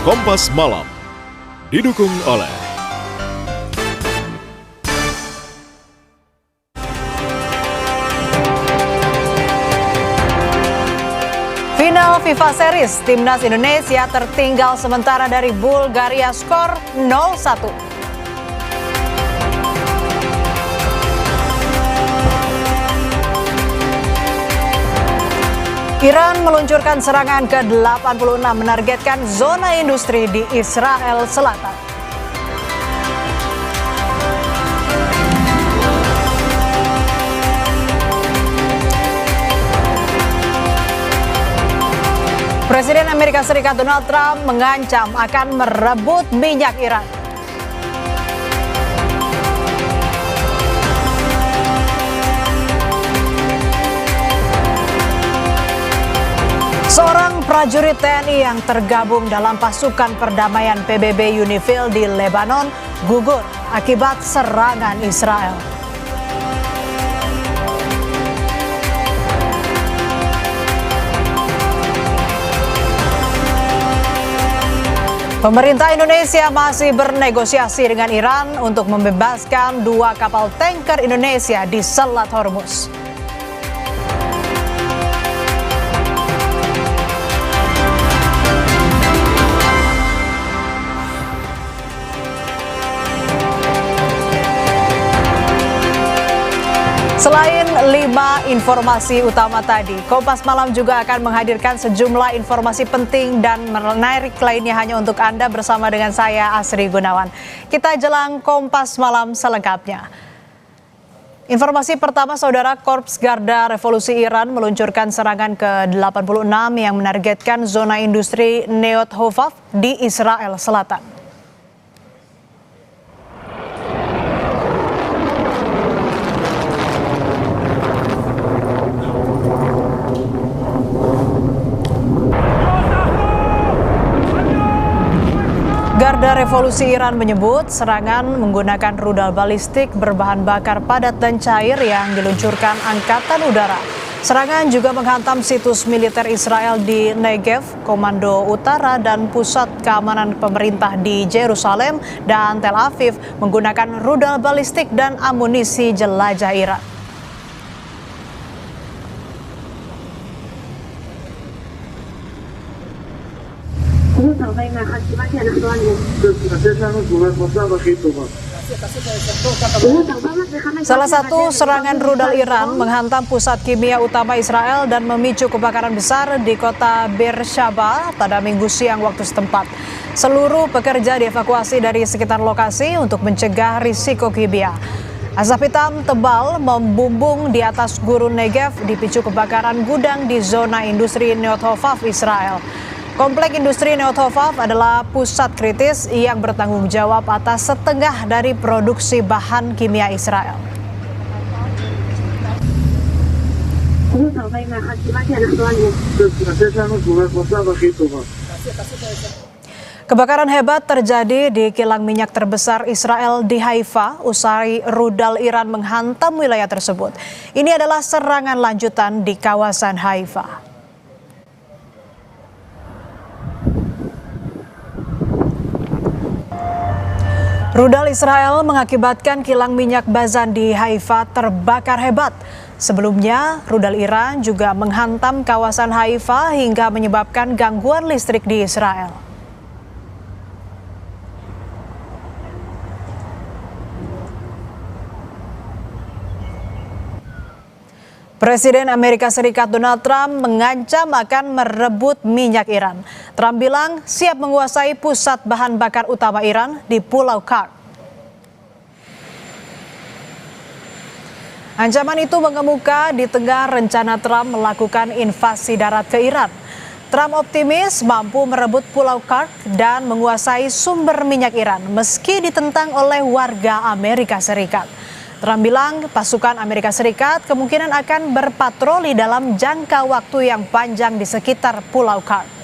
Kompas Malam didukung oleh Final FIFA Series, Timnas Indonesia tertinggal sementara dari Bulgaria skor 0-1. Iran meluncurkan serangan ke-86 menargetkan zona industri di Israel Selatan. Presiden Amerika Serikat Donald Trump mengancam akan merebut minyak Iran. Seorang prajurit TNI yang tergabung dalam pasukan perdamaian PBB UNIFIL di Lebanon gugur akibat serangan Israel. Pemerintah Indonesia masih bernegosiasi dengan Iran untuk membebaskan 2 kapal tanker Indonesia di Selat Hormuz. Selain 5 informasi utama tadi, Kompas Malam juga akan menghadirkan sejumlah informasi penting dan menarik lainnya hanya untuk Anda bersama dengan saya, Asri Gunawan. Kita jelang Kompas Malam selengkapnya. Informasi pertama, Saudara, Korps Garda Revolusi Iran meluncurkan serangan ke-86 yang menargetkan zona industri Neot Hofaf di Israel Selatan. Garda Revolusi Iran menyebut serangan menggunakan rudal balistik berbahan bakar padat dan cair yang diluncurkan Angkatan Udara. Serangan juga menghantam situs militer Israel di Negev, Komando Utara, dan pusat keamanan pemerintah di Yerusalem dan Tel Aviv menggunakan rudal balistik dan amunisi jelajah Iran. Salah satu serangan rudal Iran menghantam pusat kimia utama Israel dan memicu kebakaran besar di kota Beersheba pada Minggu siang waktu setempat. Seluruh pekerja dievakuasi dari sekitar lokasi untuk mencegah risiko kimia. Asap hitam tebal membumbung di atas gurun Negev dipicu kebakaran gudang di zona industri Neot Hofaf, Israel. Komplek industri Neot Hofaf adalah pusat kritis yang bertanggung jawab atas setengah dari produksi bahan kimia Israel. Kebakaran hebat terjadi di kilang minyak terbesar Israel di Haifa usai rudal Iran menghantam wilayah tersebut. Ini adalah serangan lanjutan di kawasan Haifa. Rudal Israel mengakibatkan kilang minyak Bazan di Haifa terbakar hebat. Sebelumnya, rudal Iran juga menghantam kawasan Haifa hingga menyebabkan gangguan listrik di Israel. Presiden Amerika Serikat Donald Trump mengancam akan merebut minyak Iran. Trump bilang siap menguasai pusat bahan bakar utama Iran di Pulau Kurd. Ancaman itu mengemuka di tengah rencana Trump melakukan invasi darat ke Iran. Trump optimis mampu merebut Pulau Kurd dan menguasai sumber minyak Iran meski ditentang oleh warga Amerika Serikat. Trump bilang pasukan Amerika Serikat kemungkinan akan berpatroli dalam jangka waktu yang panjang di sekitar Pulau Kurd.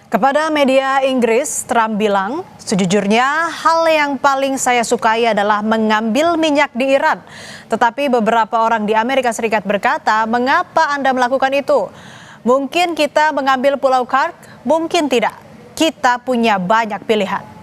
Kepada media Inggris, Trump bilang, sejujurnya hal yang paling saya sukai adalah mengambil minyak di Iran. Tetapi beberapa orang di Amerika Serikat berkata, mengapa Anda melakukan itu? Mungkin kita mengambil Pulau Kursk, mungkin tidak. Kita punya banyak pilihan.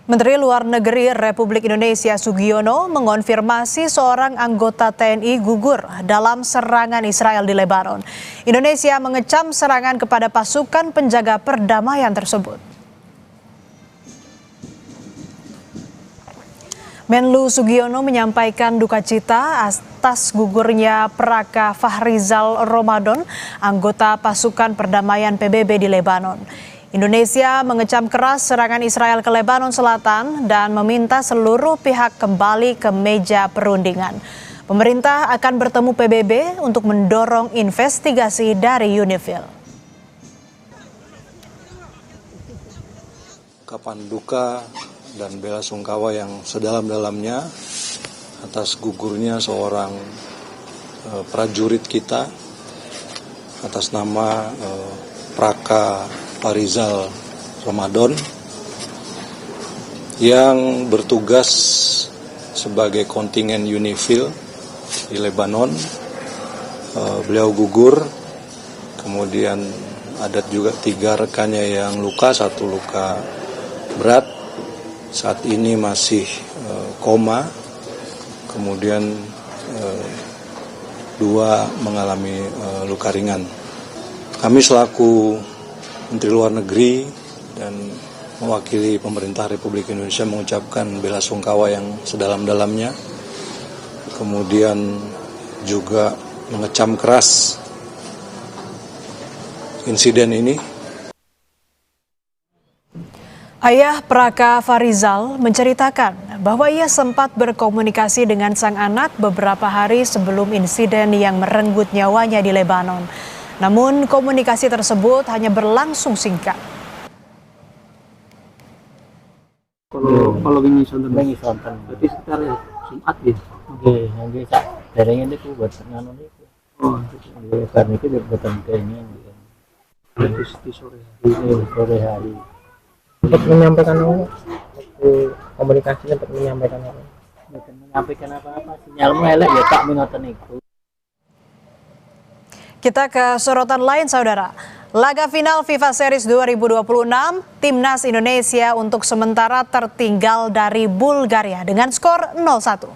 Menteri Luar Negeri Republik Indonesia Sugiono mengonfirmasi seorang anggota TNI gugur dalam serangan Israel di Lebanon. Indonesia mengecam serangan kepada pasukan penjaga perdamaian tersebut. Menlu Sugiono menyampaikan duka cita atas gugurnya Praka Fahrizal Ramadan, anggota pasukan perdamaian PBB di Lebanon. Indonesia mengecam keras serangan Israel ke Lebanon Selatan dan meminta seluruh pihak kembali ke meja perundingan. Pemerintah akan bertemu PBB untuk mendorong investigasi dari UNIFIL. Kapan duka dan bela sungkawa yang sedalam-dalamnya atas gugurnya seorang prajurit kita atas nama Praka Fahrizal Ramadan yang bertugas sebagai kontingen UNIFIL di Lebanon. Beliau gugur, kemudian ada juga 3 rekannya yang luka, 1 luka berat, saat ini masih koma, kemudian 2 mengalami luka ringan. Kami selaku Menteri Luar Negeri dan mewakili pemerintah Republik Indonesia mengucapkan bela sungkawa yang sedalam-dalamnya, kemudian juga mengecam keras insiden ini. Ayah Praka Fahrizal menceritakan bahwa ia sempat berkomunikasi dengan sang anak beberapa hari sebelum insiden yang merenggut nyawanya di Lebanon. Namun komunikasi tersebut hanya berlangsung singkat. Kalau wingi sonten berarti sekitar Jumat gitu. Nggih, sak derenge niku buat ngono niku. Oh, nggih karena itu buatan kayaknya gitu. Di sore hari. Untuk menyampaikan komunikasi untuk menyampaikan apa? Menyampaikan apa-apa, sinyalmu elek ya tak ngoten niku. Kita ke sorotan lain, saudara. Laga final FIFA Series 2026, Timnas Indonesia untuk sementara tertinggal dari Bulgaria dengan skor 0-1.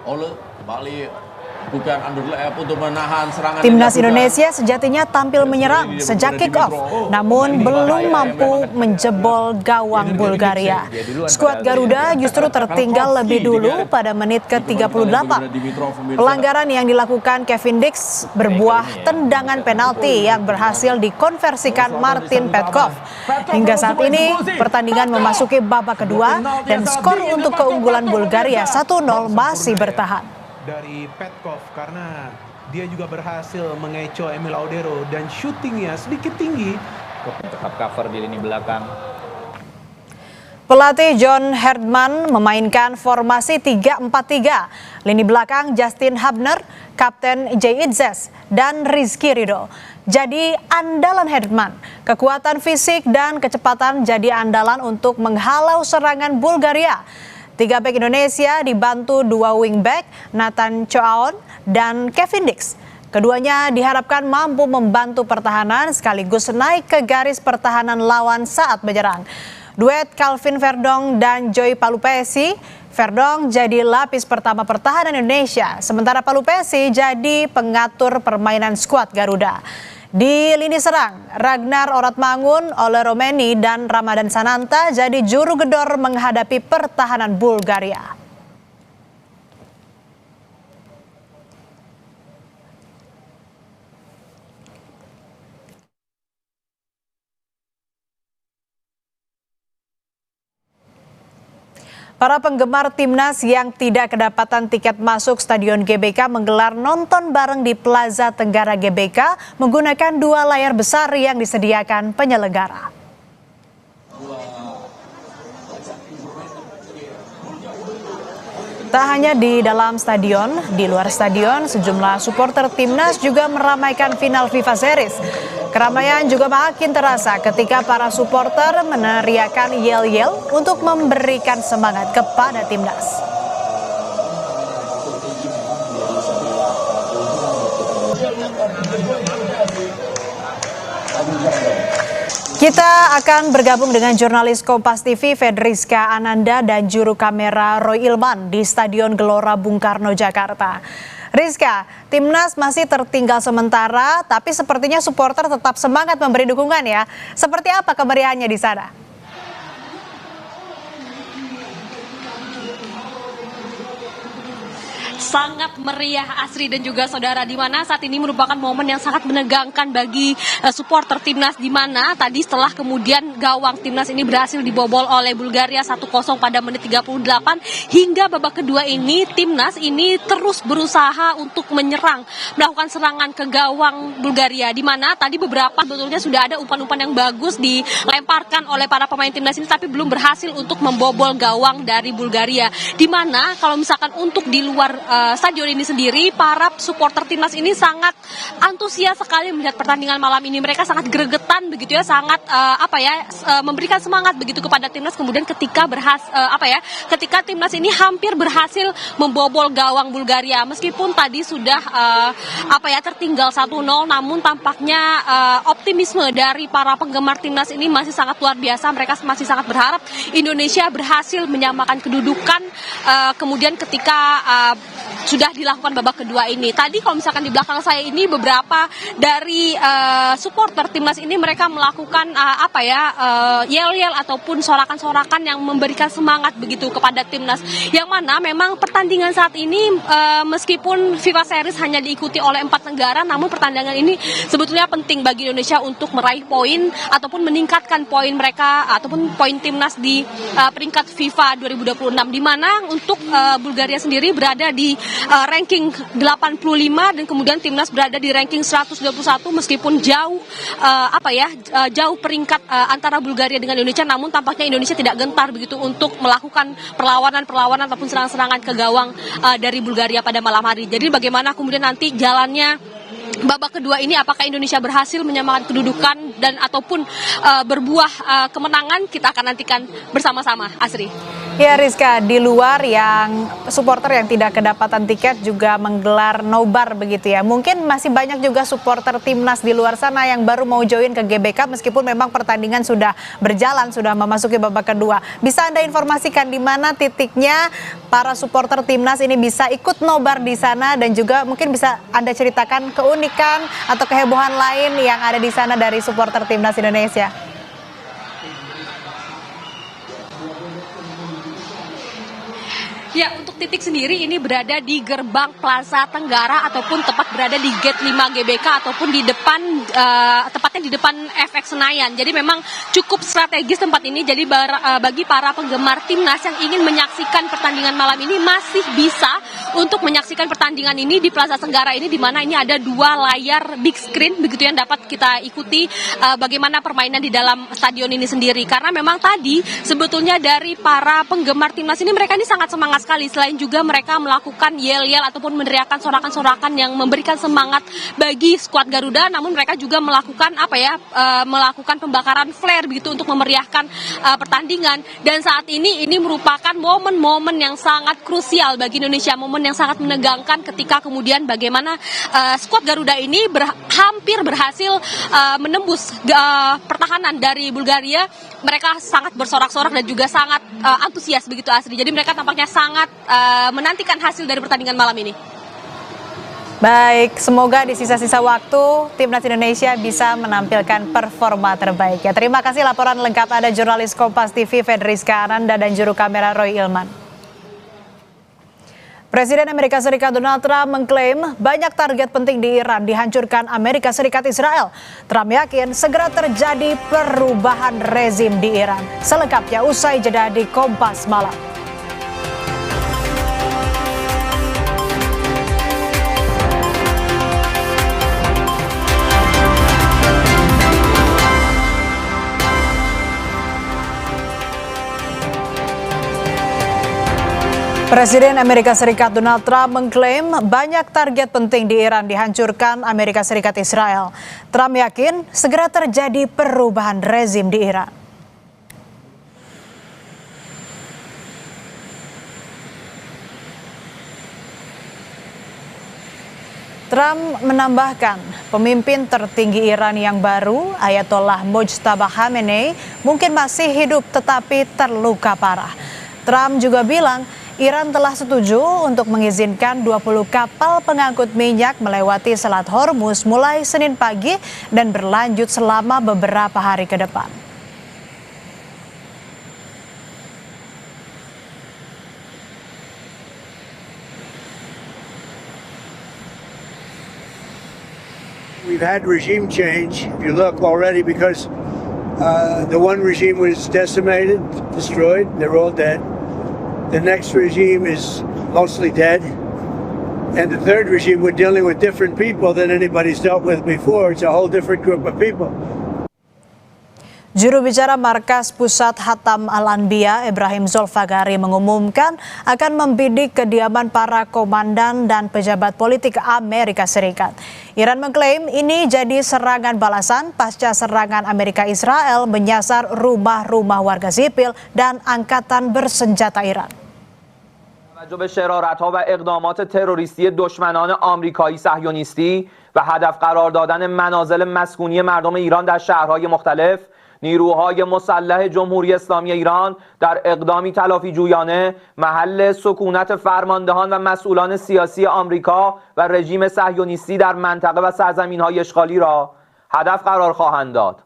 Oleh kembali bukan underlap untuk menahan serangan. Timnas Indonesia sejatinya tampil menyerang sejak kick-off, namun belum mampu menjebol gawang Bulgaria. Skuad Garuda justru tertinggal lebih dulu pada menit ke-38. Pelanggaran yang dilakukan Kevin Dix berbuah tendangan penalti yang berhasil dikonversikan Martin Petkov. Hingga saat ini pertandingan memasuki babak kedua dan skor untuk keunggulan Bulgaria 1-0 masih bertahan. Dari Petkov karena dia juga berhasil mengecoh Emil Audero dan syutingnya sedikit tinggi. Tetap cover di lini belakang. Pelatih John Herdman memainkan formasi 3-4-3. Lini belakang Justin Hubner, Kapten Jay Itzes, dan Rizky Ridho. Jadi andalan Herdman. Kekuatan fisik dan kecepatan jadi andalan untuk menghalau serangan Bulgaria. 3 bek Indonesia dibantu 2 wingback, Nathan Choaon dan Kevin Dix. Keduanya diharapkan mampu membantu pertahanan sekaligus naik ke garis pertahanan lawan saat menyerang. Duet Calvin Verdong dan Joy Palupesi, Verdong jadi lapis pertama pertahanan Indonesia, sementara Palupesi jadi pengatur permainan skuad Garuda. Di lini serang, Ragnar Oratmangun, Ole Romeni, dan Ramadan Sananta jadi juru gedor menghadapi pertahanan Bulgaria. Para penggemar Timnas yang tidak kedapatan tiket masuk Stadion GBK menggelar nonton bareng di Plaza Tenggara GBK menggunakan 2 layar besar yang disediakan penyelenggara. Tak hanya di dalam stadion, di luar stadion, sejumlah supporter timnas juga meramaikan final FIFA Series. Keramaian juga makin terasa ketika para supporter meneriakan yel-yel untuk memberikan semangat kepada timnas. Kita akan bergabung dengan jurnalis Kompas TV Fedriska Ananda dan juru kamera Roy Ilman di Stadion Gelora Bung Karno, Jakarta. Rizka, timnas masih tertinggal sementara, tapi sepertinya supporter tetap semangat memberi dukungan ya. Seperti apa kemeriahannya di sana? Sangat meriah Asri dan juga saudara, di mana saat ini merupakan momen yang sangat menegangkan bagi supporter timnas, di mana tadi setelah kemudian gawang timnas ini berhasil dibobol oleh Bulgaria 1-0 pada menit 38 hingga babak kedua ini timnas ini terus berusaha untuk menyerang, melakukan serangan ke gawang Bulgaria, di mana tadi beberapa sebetulnya sudah ada umpan-umpan yang bagus dilemparkan oleh para pemain timnas ini tapi belum berhasil untuk membobol gawang dari Bulgaria, di mana kalau misalkan untuk di luar stadion ini sendiri, para supporter timnas ini sangat antusias sekali melihat pertandingan malam ini. Mereka sangat gregetan begitu ya, sangat memberikan semangat begitu kepada timnas. Kemudian ketika ketika timnas ini hampir berhasil membobol gawang Bulgaria, meskipun tadi sudah tertinggal 1-0, namun tampaknya optimisme dari para penggemar timnas ini masih sangat luar biasa. Mereka masih sangat berharap Indonesia berhasil menyamakan kedudukan kemudian ketika sudah dilakukan babak kedua ini. Tadi kalau misalkan di belakang saya ini beberapa dari supporter timnas ini mereka melakukan yel-yel ataupun sorakan-sorakan yang memberikan semangat begitu kepada timnas. Yang mana memang pertandingan saat ini meskipun FIFA Series hanya diikuti oleh 4 negara, namun pertandingan ini sebetulnya penting bagi Indonesia untuk meraih poin ataupun meningkatkan poin mereka ataupun poin timnas di peringkat FIFA 2026, di mana untuk Bulgaria sendiri berada di ranking 85 dan kemudian timnas berada di ranking 121 meskipun jauh jauh peringkat antara Bulgaria dengan Indonesia, namun tampaknya Indonesia tidak gentar begitu untuk melakukan perlawanan ataupun serang-serangan ke gawang dari Bulgaria pada malam hari. Jadi bagaimana kemudian nanti jalannya babak kedua ini, apakah Indonesia berhasil menyamakan kedudukan dan ataupun berbuah kemenangan, kita akan nantikan bersama-sama, Asri. Ya Rizka, di luar yang supporter yang tidak kedapatan tiket juga menggelar nobar begitu ya. Mungkin masih banyak juga supporter timnas di luar sana yang baru mau join ke GBK meskipun memang pertandingan sudah berjalan, sudah memasuki babak kedua. Bisa Anda informasikan di mana titiknya para supporter timnas ini bisa ikut nobar di sana, dan juga mungkin bisa Anda ceritakan keunikan atau kehebohan lain yang ada di sana dari supporter timnas Indonesia? Ya, untuk titik sendiri ini berada di gerbang Plaza Tenggara ataupun tepat berada di gate 5 GBK ataupun di depan tepatnya di depan FX Senayan. Jadi memang cukup strategis tempat ini. Jadi bagi para penggemar timnas yang ingin menyaksikan pertandingan malam ini masih bisa untuk menyaksikan pertandingan ini di Plaza Tenggara ini, di mana ini ada 2 layar big screen begitu yang dapat kita ikuti bagaimana permainan di dalam stadion ini sendiri. Karena memang tadi sebetulnya dari para penggemar timnas ini mereka ini sangat semangat sekali. Selain juga mereka melakukan yel-yel ataupun meneriakan sorakan-sorakan yang memberikan semangat bagi skuad Garuda, namun mereka juga melakukan melakukan pembakaran flare begitu untuk memeriahkan pertandingan. Dan saat ini merupakan momen-momen yang sangat krusial bagi Indonesia, momen yang sangat menegangkan ketika kemudian bagaimana skuad Garuda ini hampir berhasil menembus pertahanan dari Bulgaria. Mereka sangat bersorak-sorak dan juga sangat antusias begitu, Asri. Jadi mereka tampaknya sangat menantikan hasil dari pertandingan malam ini. Baik, semoga di sisa-sisa waktu timnas Indonesia bisa menampilkan performa terbaiknya. Terima kasih laporan lengkap Anda jurnalis Kompas TV Fedriska Ananda dan juru kamera Roy Ilman. Presiden Amerika Serikat Donald Trump mengklaim banyak target penting di Iran dihancurkan Amerika Serikat Israel. Trump yakin segera terjadi perubahan rezim di Iran. Selengkapnya usai jeda di Kompas Malam. Presiden Amerika Serikat Donald Trump mengklaim banyak target penting di Iran dihancurkan Amerika Serikat Israel. Trump yakin segera terjadi perubahan rezim di Iran. Trump menambahkan, pemimpin tertinggi Iran yang baru, Ayatollah Mojtaba Khamenei, mungkin masih hidup tetapi terluka parah. Trump juga bilang, Iran telah setuju untuk mengizinkan 20 kapal pengangkut minyak melewati Selat Hormuz mulai Senin pagi dan berlanjut selama beberapa hari ke depan. We've had regime change, if you look already, because the one regime was decimated, destroyed, they're all dead. The next regime is mostly dead. And the third regime, we're dealing with different people than anybody's dealt with before. It's a whole different group of people. Juru bicara Markas Pusat Hatam Al-Anbiya, Ibrahim Zulfagari, mengumumkan akan membidik kediaman para komandan dan pejabat politik Amerika Serikat. Iran mengklaim ini jadi serangan balasan pasca serangan Amerika Israel menyasar rumah-rumah warga sipil dan angkatan bersenjata Iran. توجه به شرارت‌ها و اقدامات تروریستی دشمنان آمریکایی صهیونیستی و هدف قرار دادن منازل مسکونی مردم ایران در شهرهای مختلف، نیروهای مسلح جمهوری اسلامی ایران در اقدامی تلافی جویانه محل سکونت فرماندهان و مسئولان سیاسی آمریکا و رژیم صهیونیستی در منطقه و سرزمین‌های اشغالی را هدف قرار خواهند داد.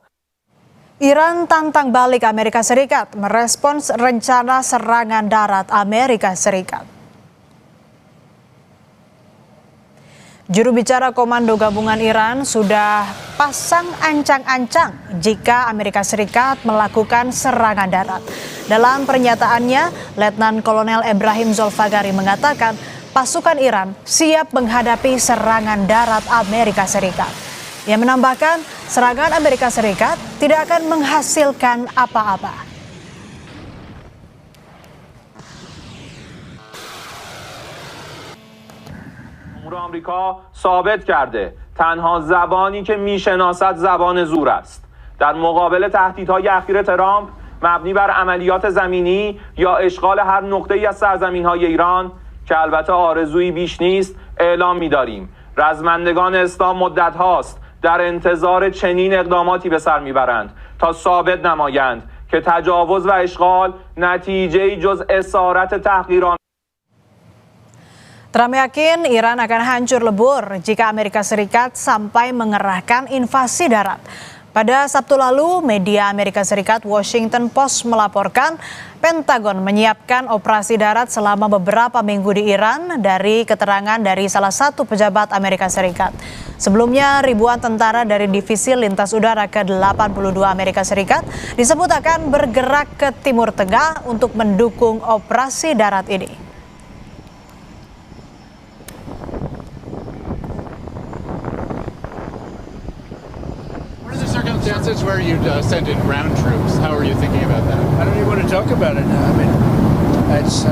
Iran tantang balik Amerika Serikat merespons rencana serangan darat Amerika Serikat. Juru bicara Komando Gabungan Iran sudah pasang ancang-ancang jika Amerika Serikat melakukan serangan darat. Dalam pernyataannya, Letnan Kolonel Ibrahim Zulfagari mengatakan pasukan Iran siap menghadapi serangan darat Amerika Serikat. Ia menambahkan serangan Amerika Serikat tidak akan menghasilkan apa-apa. جمهور آمریکا ثابت کرده تنها زبانی که میشناسد زبان زور است. در مقابل تهدیدهای اخیر ترامپ مبنی بر عملیات زمینی یا اشغال هر نقطه‌ای از سرزمین‌های ایران که البته آرزویی بیش نیست اعلام می‌داریم رزمندگان اسلام مدت هاست در انتظار چنین اقداماتی به سر میبرند تا ثابت نمایند که تجاوز و اشغال نتیجه‌ای جز اسارت تحقیرآمیز. Trump yakin Iran akan hancur lebur jika Amerika Serikat sampai mengerahkan invasi darat. Pada Sabtu lalu, media Amerika Serikat Washington Post melaporkan Pentagon menyiapkan operasi darat selama beberapa minggu di Iran dari keterangan dari salah satu pejabat Amerika Serikat. Sebelumnya, ribuan tentara dari Divisi Lintas Udara ke-82 Amerika Serikat disebut akan bergerak ke Timur Tengah untuk mendukung operasi darat ini. Circumstances where you'd send in ground troops. How are you thinking about that? I don't even want to talk about it now. I mean, that's,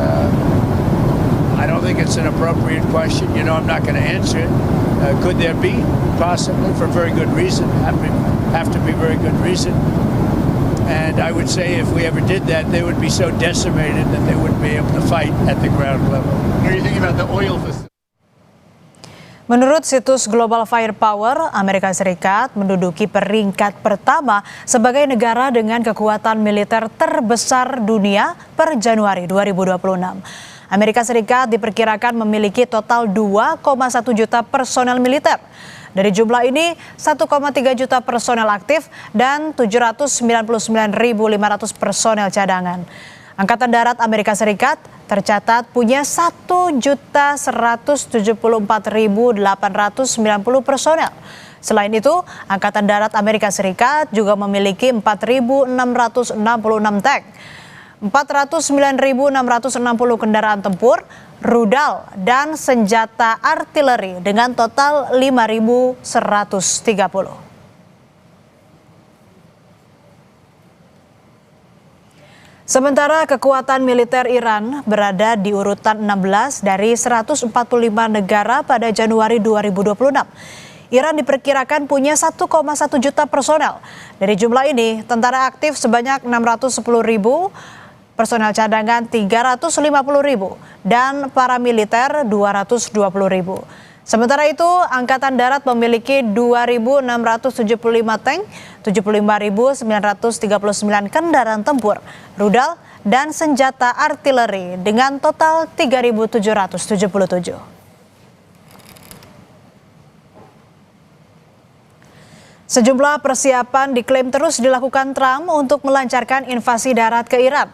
I don't think it's an appropriate question. You know, I'm not going to answer it. Could there be? Possibly, for very good reason. Have to be very good reason. And I would say if we ever did that, they would be so decimated that they wouldn't be able to fight at the ground level. Are you thinking about the oil facility? Menurut situs Global Firepower, Amerika Serikat menduduki peringkat pertama sebagai negara dengan kekuatan militer terbesar dunia per Januari 2026. Amerika Serikat diperkirakan memiliki total 2,1 juta personel militer. Dari jumlah ini, 1,3 juta personel aktif dan 799.500 personel cadangan. Angkatan Darat Amerika Serikat tercatat punya 1.174.890 personel. Selain itu, Angkatan Darat Amerika Serikat juga memiliki 4.666 tank, 409.660 kendaraan tempur, rudal, dan senjata artileri dengan total 5.130. Sementara kekuatan militer Iran berada di urutan 16 dari 145 negara pada Januari 2026. Iran diperkirakan punya 1,1 juta personel. Dari jumlah ini, tentara aktif sebanyak 610.000, personel cadangan 350.000, dan paramiliter 220.000. Sementara itu, Angkatan Darat memiliki 2.675 tank, 75.939 kendaraan tempur, rudal, dan senjata artileri dengan total 3.777. Sejumlah persiapan diklaim terus dilakukan Trump untuk melancarkan invasi darat ke Iran.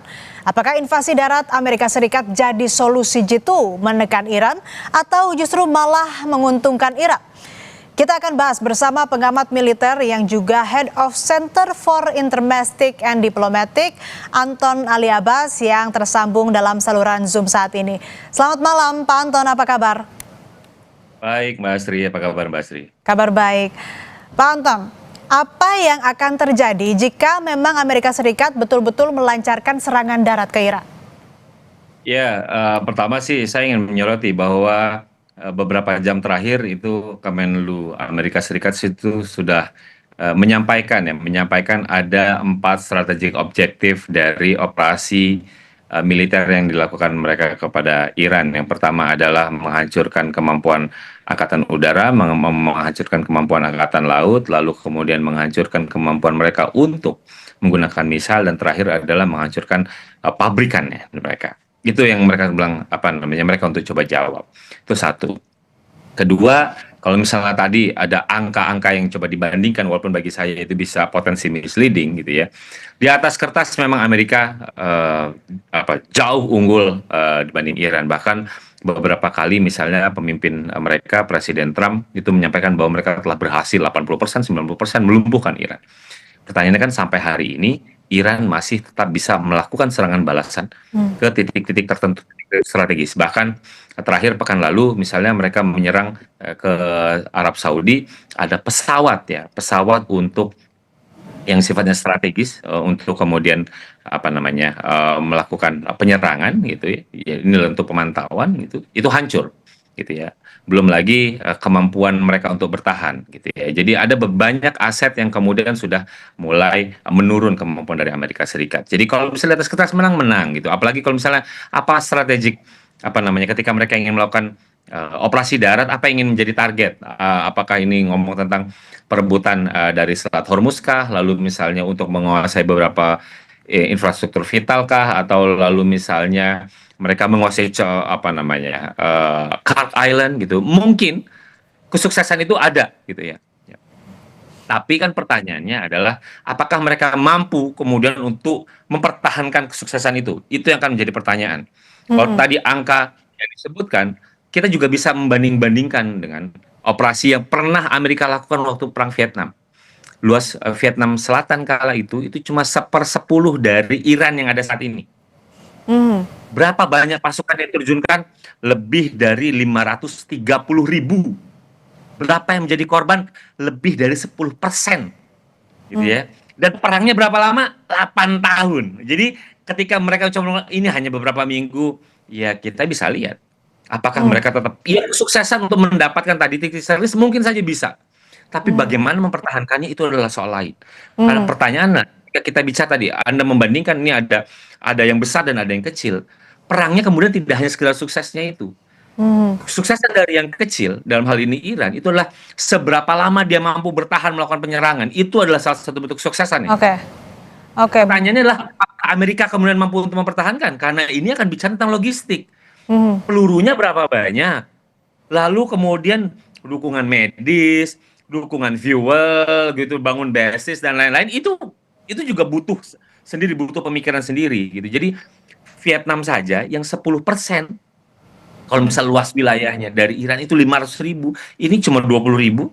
Apakah invasi darat Amerika Serikat jadi solusi jitu menekan Iran atau justru malah menguntungkan Irak? Kita akan bahas bersama pengamat militer yang juga Head of Center for Intermestic and Diplomatic, Anton Ali Abbas, yang tersambung dalam saluran Zoom saat ini. Selamat malam Pak Anton, apa kabar? Baik Mbak Asri, apa kabar Mbak Asri? Kabar baik. Pak Anton, apa yang akan terjadi jika memang Amerika Serikat betul-betul melancarkan serangan darat ke Iran? Ya, pertama sih saya ingin menyoroti bahwa beberapa jam terakhir itu Kemenlu Amerika Serikat itu sudah menyampaikan ada 4 strategic objektif dari operasi militer yang dilakukan mereka kepada Iran. Yang pertama adalah menghancurkan kemampuan Angkatan Udara, menghancurkan kemampuan Angkatan Laut, lalu kemudian menghancurkan kemampuan mereka untuk menggunakan misal, dan terakhir adalah menghancurkan pabrikannya mereka. Itu yang mereka bilang mereka untuk coba jawab. Itu satu. Kedua, kalau misalnya tadi ada angka-angka yang coba dibandingkan, walaupun bagi saya itu bisa potensi misleading gitu ya. Di atas kertas memang Amerika jauh unggul dibanding Iran. Bahkan beberapa kali misalnya pemimpin mereka, Presiden Trump, itu menyampaikan bahwa mereka telah berhasil 80%, 90% melumpuhkan Iran. Pertanyaannya kan sampai hari ini Iran masih tetap bisa melakukan serangan balasan ke titik-titik tertentu strategis. Bahkan terakhir pekan lalu misalnya mereka menyerang ke Arab Saudi, ada pesawat untuk yang sifatnya strategis untuk kemudian melakukan penyerangan gitu ya. Ini untuk pemantauan gitu. Itu hancur gitu ya. Belum lagi kemampuan mereka untuk bertahan gitu ya. Jadi ada banyak aset yang kemudian sudah mulai menurun kemampuan dari Amerika Serikat. Jadi kalau misalnya atas kertas menang gitu. Apalagi kalau misalnya strategik ketika mereka ingin melakukan operasi darat, apa yang ingin menjadi target? Apakah ini ngomong tentang perebutan dari Selat Hormuz kah? Lalu misalnya untuk menguasai beberapa infrastruktur vital kah? Atau lalu misalnya mereka menguasai Kart Island gitu. Mungkin kesuksesan itu ada gitu ya. Tapi kan pertanyaannya adalah apakah mereka mampu kemudian untuk mempertahankan kesuksesan itu? Itu yang akan menjadi pertanyaan. Kalau tadi angka yang disebutkan, kita juga bisa membanding-bandingkan dengan operasi yang pernah Amerika lakukan waktu Perang Vietnam. Luas Vietnam Selatan kala itu cuma 1/10 dari Iran yang ada saat ini. Berapa banyak pasukan yang terjunkan? Lebih dari 530.000. Berapa yang menjadi korban? Lebih dari 10%. Gitu ya. Dan perangnya berapa lama? 8 tahun. Jadi ketika mereka coba ini hanya beberapa minggu, ya kita bisa lihat apakah mereka tetap kesuksesan untuk mendapatkan tadi titik strategis, mungkin saja bisa. Tapi bagaimana mempertahankannya itu adalah soal lain. Karena pertanyaannya, kita bicara tadi, Anda membandingkan ini ada yang besar dan ada yang kecil. Perangnya kemudian tidak hanya sekedar suksesnya itu. Kesuksesan dari yang kecil, dalam hal ini Iran, itu adalah seberapa lama dia mampu bertahan melakukan penyerangan. Itu adalah salah satu bentuk kesuksesan. Oke. Pertanyaannya adalah apakah Amerika kemudian mampu untuk mempertahankan? Karena ini akan bicara tentang logistik. Pelurunya berapa banyak? Lalu kemudian dukungan medis, dukungan fuel, gitu, bangun basis dan lain-lain, itu juga butuh pemikiran sendiri gitu. Jadi Vietnam saja yang 10%, kalau misal luas wilayahnya dari Iran itu 500.000, ini cuma 20.000,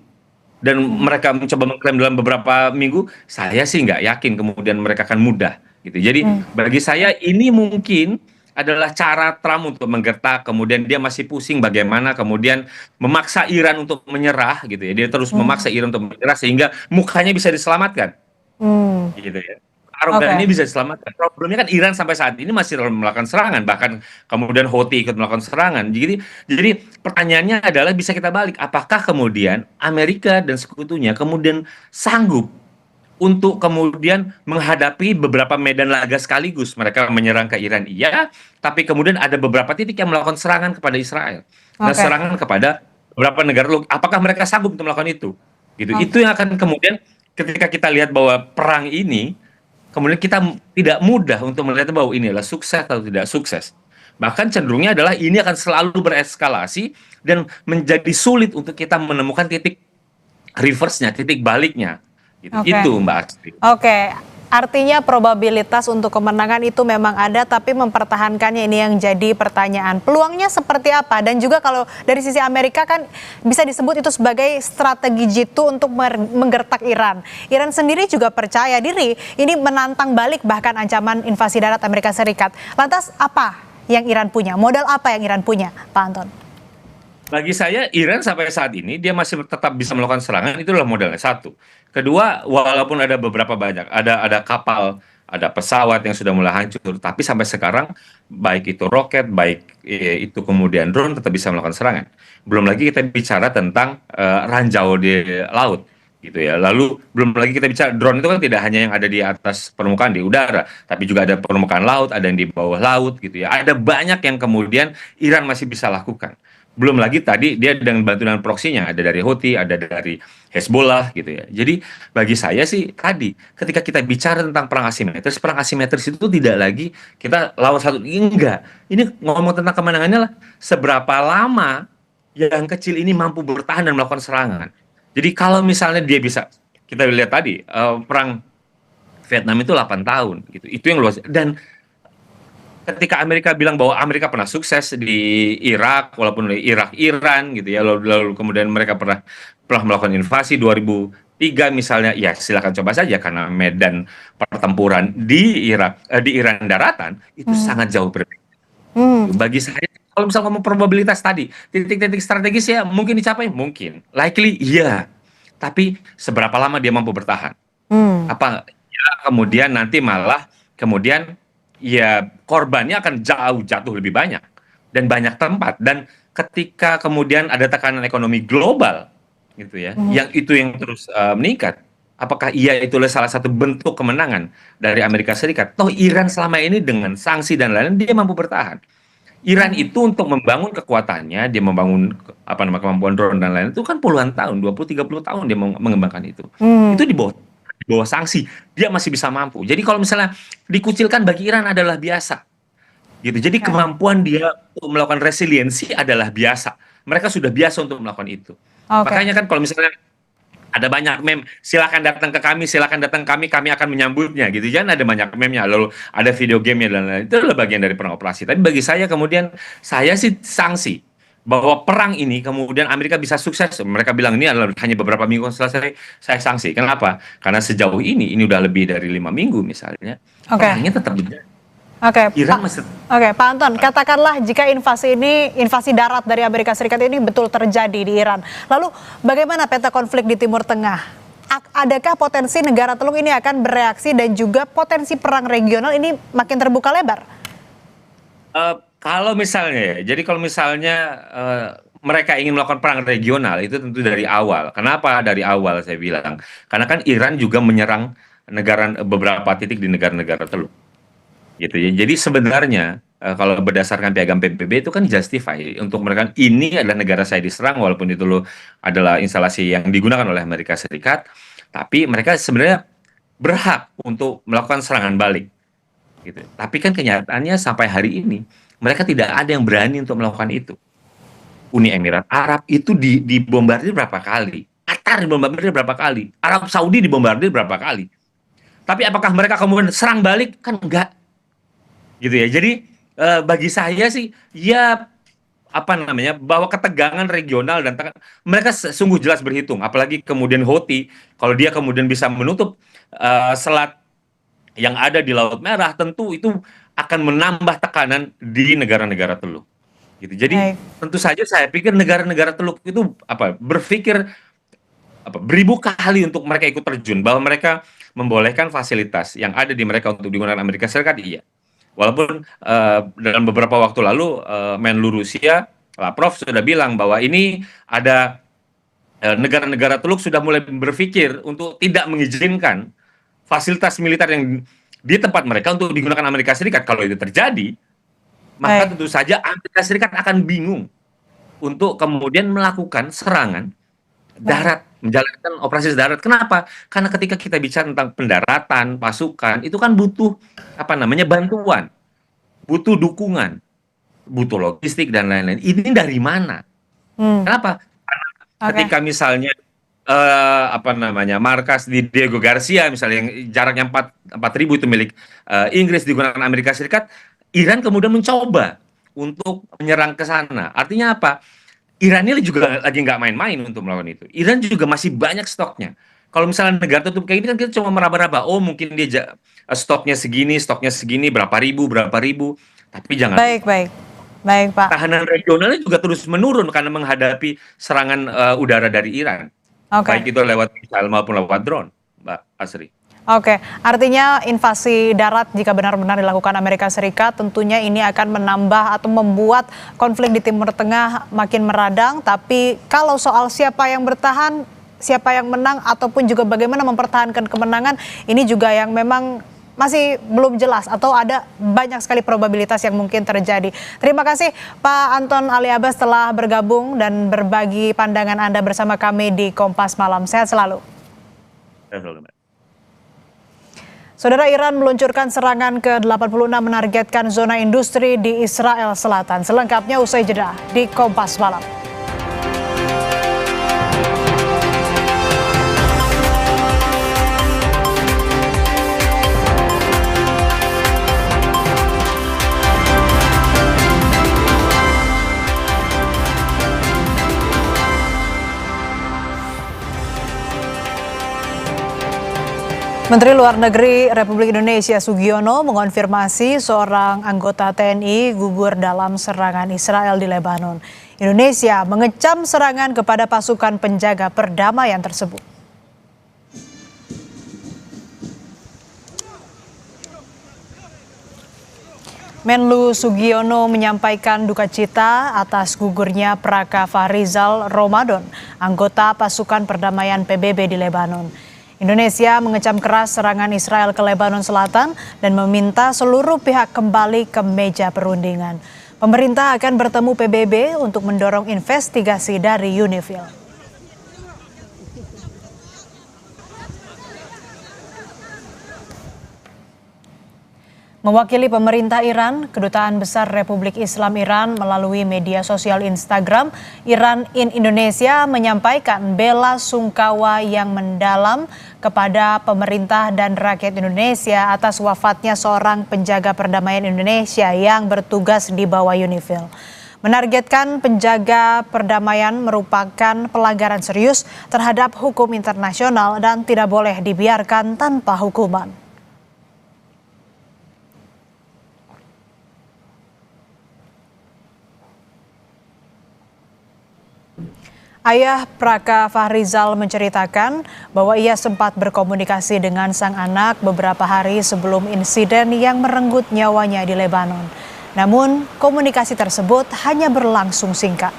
dan mereka mencoba mengklaim dalam beberapa minggu, saya sih nggak yakin kemudian mereka akan mudah gitu. Jadi bagi saya ini mungkin adalah cara Trump untuk menggertak, kemudian dia masih pusing bagaimana kemudian memaksa Iran untuk menyerah gitu ya. Dia terus memaksa Iran untuk menyerah sehingga mukanya bisa diselamatkan. Gitu ya. Arogan ini Oke. bisa diselamatkan. Problemnya kan Iran sampai saat ini masih melakukan serangan, bahkan kemudian Houthi ikut melakukan serangan. Jadi pertanyaannya adalah bisa kita balik, apakah kemudian Amerika dan sekutunya kemudian sanggup untuk kemudian menghadapi beberapa medan laga sekaligus. Mereka menyerang ke Iran, iya, tapi kemudian ada beberapa titik yang melakukan serangan kepada Israel dan Oke. serangan kepada beberapa negara. Apakah mereka sanggup untuk melakukan itu? Gitu. Oke. Itu yang akan kemudian ketika kita lihat bahwa perang ini, kemudian kita tidak mudah untuk melihat bahwa ini adalah sukses atau tidak sukses. Bahkan cenderungnya adalah ini akan selalu bereskalasi dan menjadi sulit untuk kita menemukan titik reverse-nya, titik baliknya. Gitu. Oke. Itu Mbak Astrid. Oke, artinya probabilitas untuk kemenangan itu memang ada, tapi mempertahankannya ini yang jadi pertanyaan. Peluangnya seperti apa? Dan juga kalau dari sisi Amerika kan bisa disebut itu sebagai strategi jitu untuk menggertak Iran. Iran sendiri juga percaya diri ini menantang balik bahkan ancaman invasi darat Amerika Serikat. Lantas apa yang Iran punya? Modal apa yang Iran punya, Pak Anton? Bagi saya, Iran sampai saat ini dia masih tetap bisa melakukan serangan, itu adalah modalnya satu. Kedua, walaupun ada beberapa banyak, ada kapal, ada pesawat yang sudah mulai hancur, tapi sampai sekarang baik itu roket, baik itu kemudian drone tetap bisa melakukan serangan. Belum lagi kita bicara tentang ranjau di laut, gitu ya. Lalu belum lagi kita bicara drone itu kan tidak hanya yang ada di atas permukaan di udara, tapi juga ada permukaan laut, ada yang di bawah laut, gitu ya. Ada banyak yang kemudian Iran masih bisa lakukan. Belum lagi tadi dia dengan bantuan proksinya, ada dari Houthi, ada dari Hezbollah, gitu ya. Jadi bagi saya sih tadi ketika kita bicara tentang perang asimetris itu tidak lagi kita lawan satu, enggak. Ini ngomong tentang kemenangannya lah, seberapa lama yang kecil ini mampu bertahan dan melakukan serangan. Jadi kalau misalnya dia bisa, kita lihat tadi perang Vietnam itu 8 tahun, gitu. Itu yang luas. Dan ketika Amerika bilang bahwa Amerika pernah sukses di Irak, walaupun di Irak Iran, gitu ya, lalu kemudian mereka pernah melakukan invasi 2003 misalnya, ya silakan coba saja karena medan pertempuran di Iran daratan itu sangat jauh berbeda. Bagi saya, kalau misalnya ngomong probabilitas tadi, titik-titik strategis ya mungkin dicapai, mungkin, likely iya, tapi seberapa lama dia mampu bertahan? Apa ya kemudian nanti malah kemudian ya korbannya akan jatuh lebih banyak dan banyak tempat, dan ketika kemudian ada tekanan ekonomi global gitu ya, yang terus meningkat, apakah itu salah satu bentuk kemenangan dari Amerika Serikat? Toh Iran selama ini dengan sanksi dan lain-lain dia mampu bertahan. Iran itu untuk membangun kekuatannya, dia membangun kemampuan drone dan lain-lain itu kan puluhan tahun, 20-30 tahun dia mengembangkan itu. Itu di bawah sanksi, dia masih bisa mampu. Jadi kalau misalnya dikucilkan bagi Iran adalah biasa. Gitu. Jadi kemampuan dia untuk melakukan resiliensi adalah biasa. Mereka sudah biasa untuk melakukan itu. Makanya kan kalau misalnya ada banyak meme, silakan datang ke kami, kami akan menyambutnya gitu. Jangan ada banyak meme-nya, lalu ada video game-nya dan lain-lain. Itu adalah bagian dari perang operasi. Tapi bagi saya kemudian saya sih sanksi bahwa perang ini kemudian Amerika bisa sukses. Mereka bilang ini adalah hanya beberapa minggu selesai, saya sanksi. Kenapa? Karena sejauh ini udah lebih dari 5 minggu misalnya. Perangnya tetap berjalan. Oke, Pak Anton, katakanlah jika invasi darat dari Amerika Serikat ini betul terjadi di Iran. Lalu bagaimana peta konflik di Timur Tengah? Adakah potensi negara teluk ini akan bereaksi dan juga potensi perang regional ini makin terbuka lebar? Kalau misalnya mereka ingin melakukan perang regional itu tentu dari awal. Kenapa dari awal saya bilang? Karena kan Iran juga menyerang beberapa titik di negara-negara teluk. Gitu ya. Jadi sebenarnya kalau berdasarkan piagam PBB itu kan justify untuk mereka, ini adalah negara saya diserang walaupun itu adalah instalasi yang digunakan oleh Amerika Serikat, tapi mereka sebenarnya berhak untuk melakukan serangan balik. Gitu. Tapi kan kenyataannya sampai hari ini mereka tidak ada yang berani untuk melakukan itu. Uni Emirat Arab itu dibombardir berapa kali? Qatar dibombardir berapa kali? Arab Saudi dibombardir berapa kali? Tapi apakah mereka kemudian serang balik? Kan enggak. Gitu ya. Jadi bagi saya sih ya bahwa ketegangan regional dan mereka sungguh jelas berhitung, apalagi kemudian Houthi kalau dia kemudian bisa menutup selat yang ada di Laut Merah, tentu itu akan menambah tekanan di negara-negara teluk. Gitu. Jadi tentu saja saya pikir negara-negara teluk itu berpikir beribu kali untuk mereka ikut terjun, bahwa mereka membolehkan fasilitas yang ada di mereka untuk digunakan Amerika Serikat, iya. Walaupun dalam beberapa waktu lalu Menlu Rusia, Lavrov sudah bilang bahwa ini ada negara-negara Teluk sudah mulai berpikir untuk tidak mengizinkan fasilitas militer yang di tempat mereka untuk digunakan Amerika Serikat. Kalau itu terjadi, maka tentu saja Amerika Serikat akan bingung untuk kemudian melakukan serangan darat, menjalankan operasi darat. Kenapa? Karena ketika kita bicara tentang pendaratan, pasukan, itu kan butuh bantuan, butuh dukungan, butuh logistik dan lain-lain. Ini dari mana? Kenapa? Karena ketika misalnya markas di Diego Garcia misalnya yang jaraknya 4.000 itu milik Inggris digunakan Amerika Serikat, Iran kemudian mencoba untuk menyerang ke sana. Artinya apa? Iran ini juga lagi nggak main-main untuk melakukan itu. Iran juga masih banyak stoknya. Kalau misalnya negara tutup kayak ini kan kita cuma meraba-raba, oh mungkin dia stoknya segini, berapa ribu. Tapi jangan. Baik Pak. Tahanan regionalnya juga terus menurun karena menghadapi serangan udara dari Iran. Baik itu lewat misal maupun lewat drone, Mbak Asri. Oke, artinya invasi darat jika benar-benar dilakukan Amerika Serikat tentunya ini akan menambah atau membuat konflik di Timur Tengah makin meradang. Tapi kalau soal siapa yang bertahan, siapa yang menang, ataupun juga bagaimana mempertahankan kemenangan, ini juga yang memang masih belum jelas atau ada banyak sekali probabilitas yang mungkin terjadi. Terima kasih Pak Anton Ali Abbas telah bergabung dan berbagi pandangan Anda bersama kami di Kompas Malam. Sehat selalu. Saudara, Iran meluncurkan serangan ke-86 menargetkan zona industri di Israel Selatan. Selengkapnya usai jeda di Kompas Malam. Menteri Luar Negeri Republik Indonesia Sugiono mengonfirmasi seorang anggota TNI gugur dalam serangan Israel di Lebanon. Indonesia mengecam serangan kepada pasukan penjaga perdamaian tersebut. Menlu Sugiono menyampaikan duka cita atas gugurnya Praka Fahrizal Ramadan, anggota pasukan perdamaian PBB di Lebanon. Indonesia mengecam keras serangan Israel ke Lebanon Selatan dan meminta seluruh pihak kembali ke meja perundingan. Pemerintah akan bertemu PBB untuk mendorong investigasi dari UNIFIL. Mewakili pemerintah Iran, Kedutaan Besar Republik Islam Iran melalui media sosial Instagram, Iran in Indonesia menyampaikan bela sungkawa yang mendalam kepada pemerintah dan rakyat Indonesia atas wafatnya seorang penjaga perdamaian Indonesia yang bertugas di bawah UNIFIL. Menargetkan penjaga perdamaian merupakan pelanggaran serius terhadap hukum internasional dan tidak boleh dibiarkan tanpa hukuman. Ayah Praka Fahrizal menceritakan bahwa ia sempat berkomunikasi dengan sang anak beberapa hari sebelum insiden yang merenggut nyawanya di Lebanon. Namun, komunikasi tersebut hanya berlangsung singkat.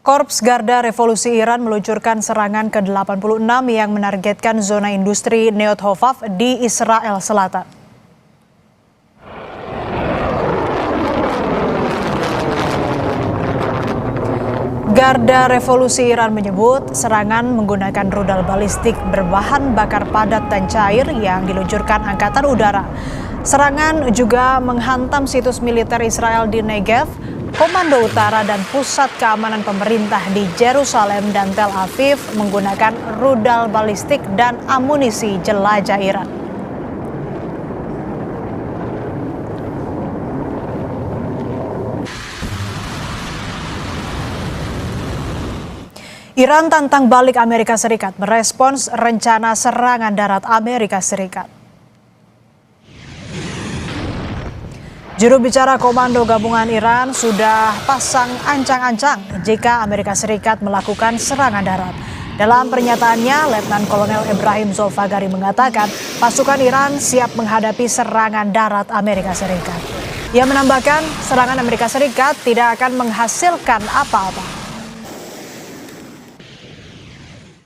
Korps Garda Revolusi Iran meluncurkan serangan ke-86 yang menargetkan zona industri Neot Hofaf di Israel Selatan. Garda Revolusi Iran menyebut serangan menggunakan rudal balistik berbahan bakar padat dan cair yang diluncurkan Angkatan Udara. Serangan juga menghantam situs militer Israel di Negev, Komando Utara dan pusat keamanan pemerintah di Yerusalem dan Tel Aviv menggunakan rudal balistik dan amunisi jelajah Iran. Iran tantang balik Amerika Serikat merespons rencana serangan darat Amerika Serikat. Juru bicara Komando Gabungan Iran sudah pasang ancang-ancang jika Amerika Serikat melakukan serangan darat. Dalam pernyataannya, Letnan Kolonel Ibrahim Zolfagari mengatakan pasukan Iran siap menghadapi serangan darat Amerika Serikat. Ia menambahkan serangan Amerika Serikat tidak akan menghasilkan apa-apa.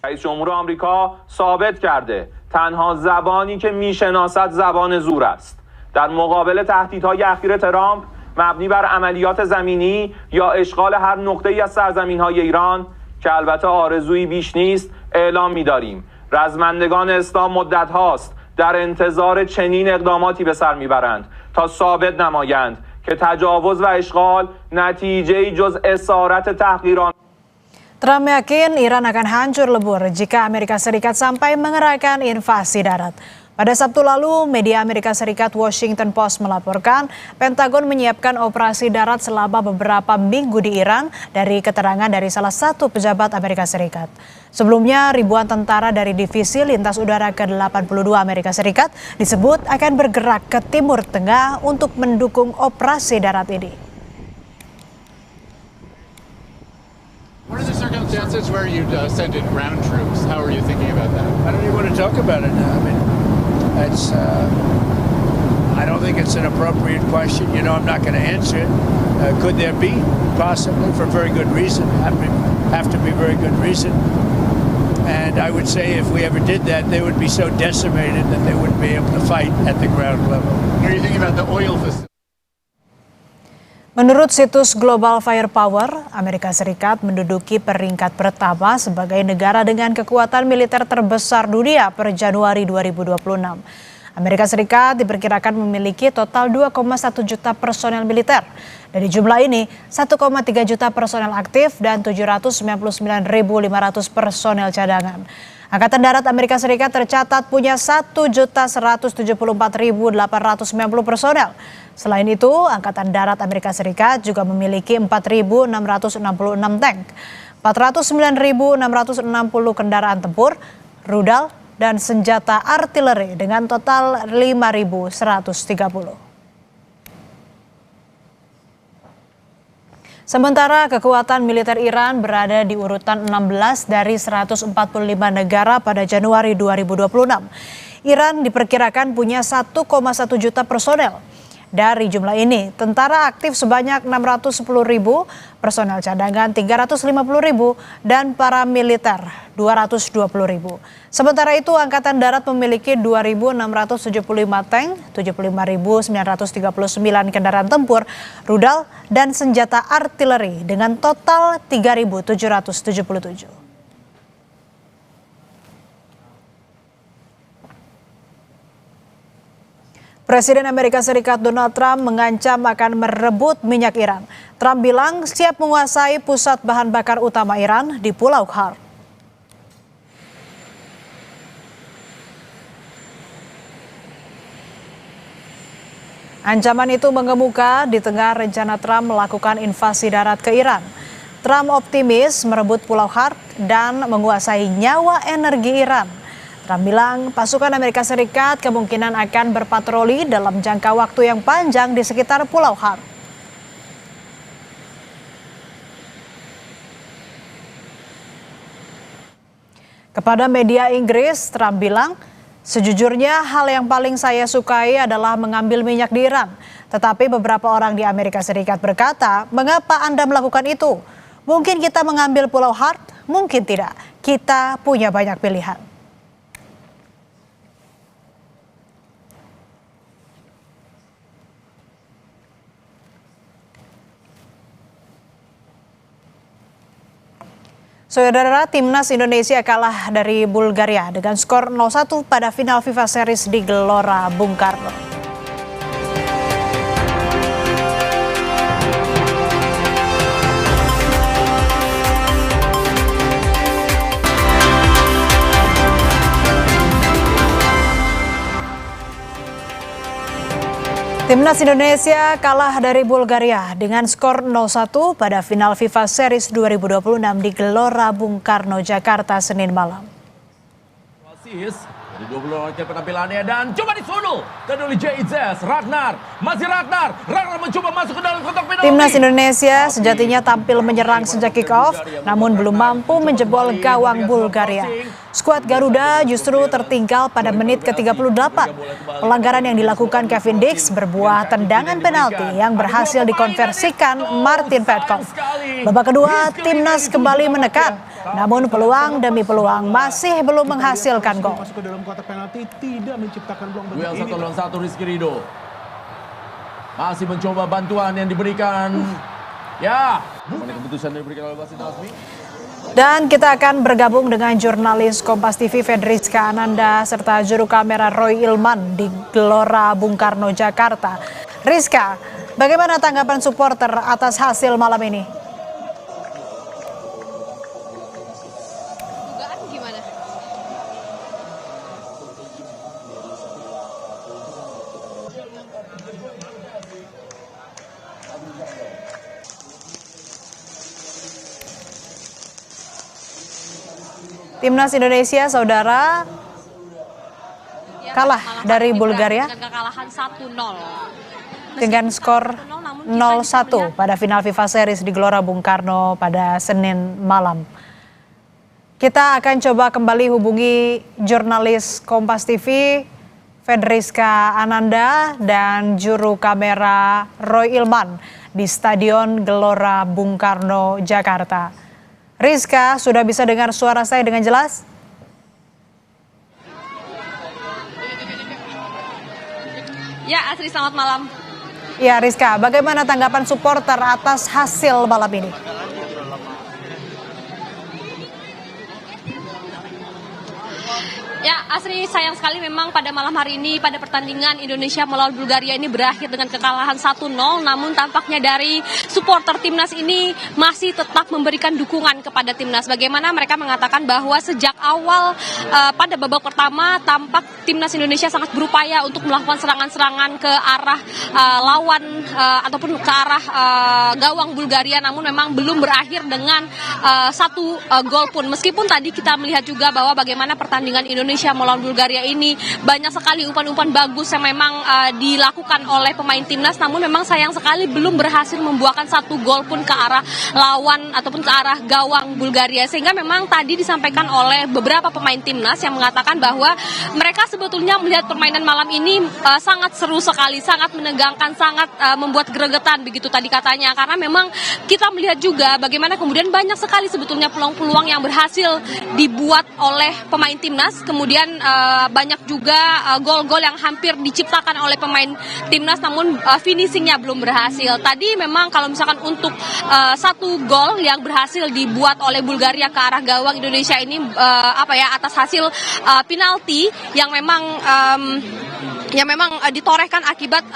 رئیس جمهور آمریکا ثابت کرده تنها زبانی که میشناسد زبان زور است. در مقابل تهدیدهای اخیر ترامپ مبنی بر عملیات زمینی یا اشغال هر نقطه‌ای از سرزمین‌های ایران که البته آرزویی بیش نیست اعلام می‌داریم رزمندگان اسلام مدت هاست در انتظار چنین اقداماتی به سر میبرند تا ثابت نمایند که تجاوز و اشغال نتیجه‌ای جز اسارت تحقیرآمیز. Trump yakin Iran akan hancur lebur jika Amerika Serikat sampai mengerahkan invasi darat. Pada Sabtu lalu, media Amerika Serikat Washington Post melaporkan Pentagon menyiapkan operasi darat selama beberapa minggu di Iran dari keterangan dari salah satu pejabat Amerika Serikat. Sebelumnya, ribuan tentara dari Divisi Lintas Udara ke-82 Amerika Serikat disebut akan bergerak ke Timur Tengah untuk mendukung operasi darat ini. What are the circumstances where you send in ground troops? How are you thinking about that? I don't even want to talk about it now. I mean, I don't think it's an appropriate question. You know, I'm not going to answer it. Could there be? Possibly, for very good reason. Have to be very good reason. And I would say if we ever did that, they would be so decimated that they wouldn't be able to fight at the ground level. What are you thinking about the oil facility? Menurut situs Global Firepower, Amerika Serikat menduduki peringkat pertama sebagai negara dengan kekuatan militer terbesar dunia per Januari 2026. Amerika Serikat diperkirakan memiliki total 2,1 juta personel militer. Dari jumlah ini, 1,3 juta personel aktif dan 799.500 personel cadangan. Angkatan Darat Amerika Serikat tercatat punya 1.174.890 personel. Selain itu, Angkatan Darat Amerika Serikat juga memiliki 4.666 tank, 409.660 kendaraan tempur, rudal, dan senjata artileri dengan total 5.130. Sementara kekuatan militer Iran berada di urutan 16 dari 145 negara pada Januari 2026. Iran diperkirakan punya 1,1 juta personel. Dari jumlah ini, tentara aktif sebanyak 610.000, personel cadangan 350.000, dan paramiliter 220.000. Sementara itu, Angkatan Darat memiliki 2.675 tank, 75.939 kendaraan tempur, rudal, dan senjata artileri dengan total 3.777. Presiden Amerika Serikat Donald Trump mengancam akan merebut minyak Iran. Trump bilang siap menguasai pusat bahan bakar utama Iran di Pulau Khark. Ancaman itu mengemuka di tengah rencana Trump melakukan invasi darat ke Iran. Trump optimis merebut Pulau Khark dan menguasai nyawa energi Iran. Trump bilang pasukan Amerika Serikat kemungkinan akan berpatroli dalam jangka waktu yang panjang di sekitar Pulau Khark. Kepada media Inggris, Trump bilang, sejujurnya hal yang paling saya sukai adalah mengambil minyak di Iran. Tetapi beberapa orang di Amerika Serikat berkata, mengapa Anda melakukan itu? Mungkin kita mengambil Pulau Khark, mungkin tidak. Kita punya banyak pilihan. Saudara, timnas Indonesia kalah dari Bulgaria dengan skor 0-1 pada final FIFA Series di Gelora Bung Karno. Timnas Indonesia kalah dari Bulgaria dengan skor 0-1 pada final FIFA Series 2026 di Gelora Bung Karno, Jakarta, Senin malam. Di 20 menit penampilannya dan coba disundul dan oleh JIZ Ragnar. Masih Ragnar mencoba masuk ke dalam kotak penalti. Timnas Indonesia sejatinya tampil menyerang sejak kick off, namun belum mampu menjebol gawang Bulgaria. Skuad Garuda justru tertinggal pada menit ke-38. Pelanggaran yang dilakukan Kevin Dix berbuah tendangan penalti yang berhasil dikonversikan Martin Petkov. Babak kedua, Timnas kembali menekan, namun peluang demi peluang masih belum menghasilkan gol. Masuk ke dalam kotak penalti tidak menciptakan peluang Duel 1 lawan 1 Rizky Ridho. Masih mencoba bantuan yang diberikan. Ya, keputusan yang diberikan oleh Wasit Nazmi. Dan kita akan bergabung dengan jurnalis Kompas TV Fedriska Ananda serta juru kamera Roy Ilman di Gelora Bung Karno, Jakarta. Rizka, bagaimana tanggapan supporter atas hasil malam ini? Timnas Indonesia, saudara, kalah dari Bulgaria dengan kekalahan 1-0. dengan skor 0-1 pada final FIFA Series di Gelora Bung Karno pada Senin malam. Kita akan coba kembali hubungi jurnalis Kompas TV Fedriska Ananda dan juru kamera Roy Ilman di Stadion Gelora Bung Karno, Jakarta. Rizka, sudah bisa dengar suara saya dengan jelas? Ya, Asri, selamat malam. Ya, Rizka, bagaimana tanggapan supporter atas hasil malam ini? Ya, Asri, sayang sekali memang pada malam hari ini pada pertandingan Indonesia melawan Bulgaria ini berakhir dengan kekalahan 1-0. Namun tampaknya dari supporter Timnas ini masih tetap memberikan dukungan kepada Timnas. Bagaimana mereka mengatakan bahwa sejak awal pada babak pertama tampak Timnas Indonesia sangat berupaya untuk melakukan serangan-serangan ke arah lawan ataupun ke arah gawang Bulgaria. Namun memang belum berakhir dengan satu gol pun. Meskipun tadi kita melihat juga bahwa bagaimana pertandingan Indonesia melawan Bulgaria ini banyak sekali umpan-umpan bagus yang memang dilakukan oleh pemain Timnas, namun memang sayang sekali belum berhasil membuahkan satu gol pun ke arah lawan ataupun ke arah gawang Bulgaria. Sehingga memang tadi disampaikan oleh beberapa pemain Timnas yang mengatakan bahwa mereka sebetulnya melihat permainan malam ini sangat seru sekali, sangat menegangkan, sangat membuat gregetan begitu tadi katanya. Karena memang kita melihat juga bagaimana kemudian banyak sekali sebetulnya peluang-peluang yang berhasil dibuat oleh pemain Timnas. Kemudian banyak juga gol-gol yang hampir diciptakan oleh pemain Timnas, namun finishingnya belum berhasil. Tadi memang kalau misalkan untuk satu gol yang berhasil dibuat oleh Bulgaria ke arah gawang Indonesia ini atas hasil penalti yang memang ditorehkan akibat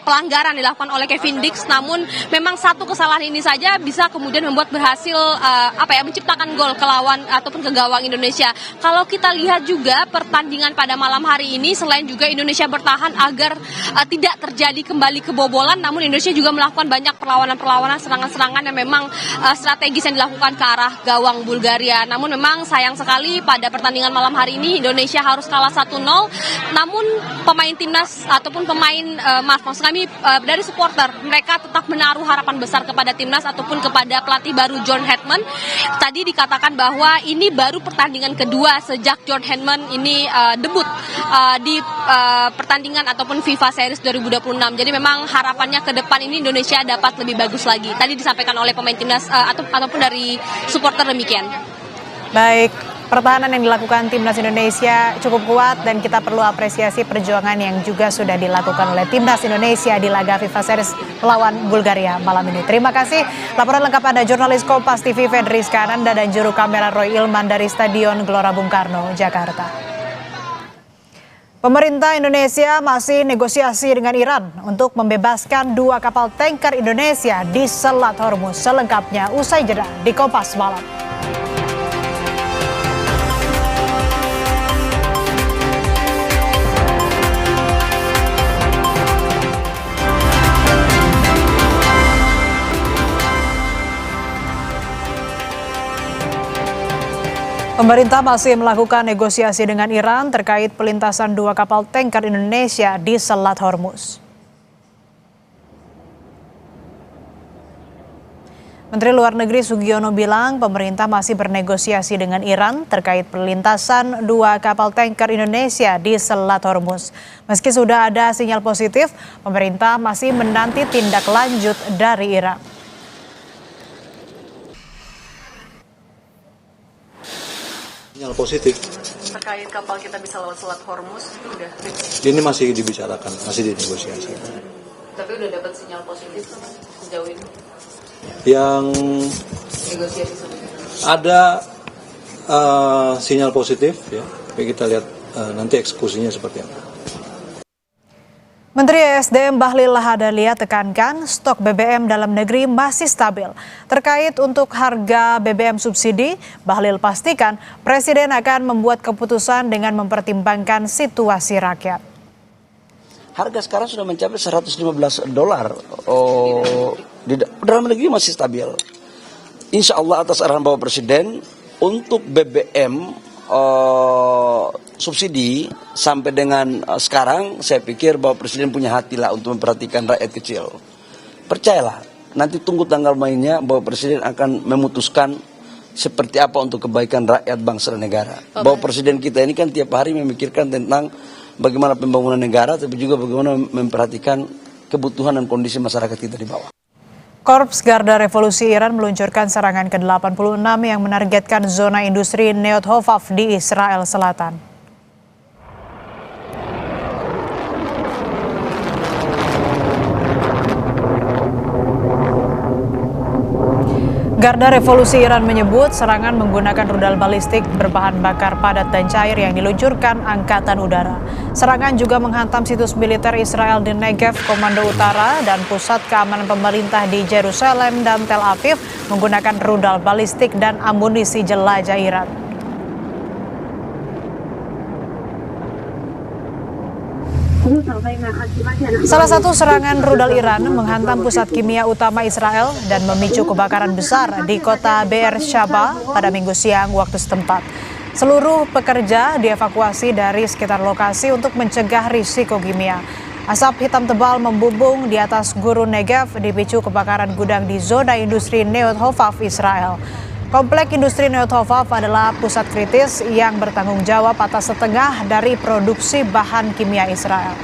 pelanggaran dilakukan oleh Kevin Dix. Namun memang satu kesalahan ini saja bisa kemudian membuat berhasil menciptakan gol ke lawan ataupun ke gawang Indonesia. Kalau kita lihat juga pertandingan pada malam hari ini, selain juga Indonesia bertahan agar tidak terjadi kembali kebobolan, namun Indonesia juga melakukan banyak perlawanan-perlawanan, serangan-serangan yang memang strategis yang dilakukan ke arah gawang Bulgaria. Namun memang sayang sekali pada pertandingan malam hari ini Indonesia harus kalah 1-0. Namun pemain Timnas ataupun maksud kami dari supporter, mereka tetap menaruh harapan besar kepada Timnas ataupun kepada pelatih baru John Hedman. Tadi dikatakan bahwa ini baru pertandingan kedua sejak John Hedman ini debut di pertandingan ataupun FIFA Series 2026. Jadi memang harapannya ke depan ini Indonesia dapat lebih bagus lagi. Tadi disampaikan oleh pemain Timnas ataupun dari supporter demikian. Baik, pertahanan yang dilakukan Timnas Indonesia cukup kuat dan kita perlu apresiasi perjuangan yang juga sudah dilakukan oleh Timnas Indonesia di laga FIFA Series melawan Bulgaria malam ini. Terima kasih. Laporan lengkap Anda jurnalis Kompas TV Fedriska Ananda dan juru kamera Roy Ilman dari Stadion Gelora Bung Karno, Jakarta. Pemerintah Indonesia masih negosiasi dengan Iran untuk membebaskan 2 kapal tanker Indonesia di Selat Hormuz. Selengkapnya usai jeda di Kompas Malam. Pemerintah masih melakukan negosiasi dengan Iran terkait pelintasan 2 kapal tanker Indonesia di Selat Hormuz. Menteri Luar Negeri Sugiono bilang pemerintah masih bernegosiasi dengan Iran terkait perlintasan 2 kapal tanker Indonesia di Selat Hormuz. Meski sudah ada sinyal positif, pemerintah masih menanti tindak lanjut dari Iran. Sinyal positif. Terkait kapal kita bisa lewat Selat Hormuz itu udah. Ini masih dibicarakan, masih dinegosiasi. Tapi udah dapat sinyal positif sejauh ini. Yang Negosiasi sebelumnya. ada sinyal positif ya. Tapi kita lihat nanti eksekusinya seperti apa. Menteri ESDM Bahlil Lahadalia tekankan stok BBM dalam negeri masih stabil. Terkait untuk harga BBM subsidi, Bahlil pastikan Presiden akan membuat keputusan dengan mempertimbangkan situasi rakyat. Harga sekarang sudah mencapai $115. Di dalam negeri masih stabil. Insya Allah atas arahan Bapak Presiden untuk BBM subsidi sampai dengan sekarang saya pikir Bapak Presiden punya hati lah untuk memperhatikan rakyat kecil. Percayalah, nanti tunggu tanggal mainnya Bapak Presiden akan memutuskan seperti apa untuk kebaikan rakyat bangsa dan negara. Bapak Presiden kita ini kan tiap hari memikirkan tentang bagaimana pembangunan negara tapi juga bagaimana memperhatikan kebutuhan dan kondisi masyarakat kita di bawah. Korps Garda Revolusi Iran meluncurkan serangan ke-86 yang menargetkan zona industri Neot Hofaf di Israel Selatan. Garda Revolusi Iran menyebut serangan menggunakan rudal balistik berbahan bakar padat dan cair yang diluncurkan Angkatan Udara. Serangan juga menghantam situs militer Israel di Negev, Komando Utara, dan pusat keamanan pemerintah di Yerusalem dan Tel Aviv menggunakan rudal balistik dan amunisi jelajah Iran. Salah satu serangan rudal Iran menghantam pusat kimia utama Israel dan memicu kebakaran besar di kota Beersheba pada Minggu siang waktu setempat. Seluruh pekerja dievakuasi dari sekitar lokasi untuk mencegah risiko kimia. Asap hitam tebal membumbung di atas gurun Negev dipicu kebakaran gudang di zona industri Neot Hofaf, Israel. Komplek industri Neot Hofaf adalah pusat kritis yang bertanggung jawab atas setengah dari produksi bahan kimia Israel.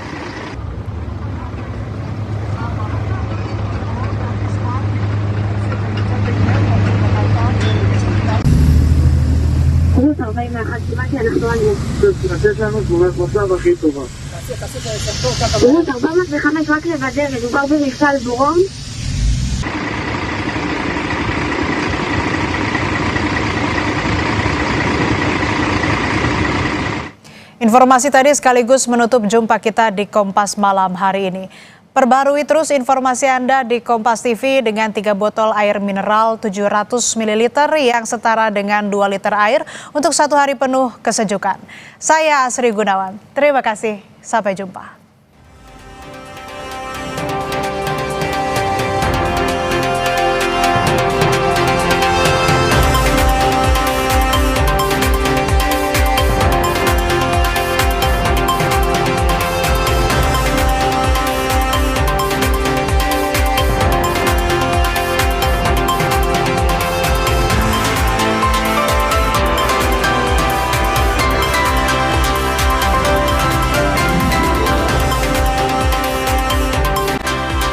Informasi tadi sekaligus menutup jumpa kita di Kompas Malam hari ini. Perbarui terus informasi Anda di Kompas TV dengan 3 botol air mineral 700 ml yang setara dengan 2 liter air untuk 1 hari penuh kesejukan. Saya Asri Gunawan. Terima kasih. Sampai jumpa.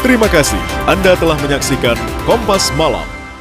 Terima kasih Anda telah menyaksikan Kompas Malam.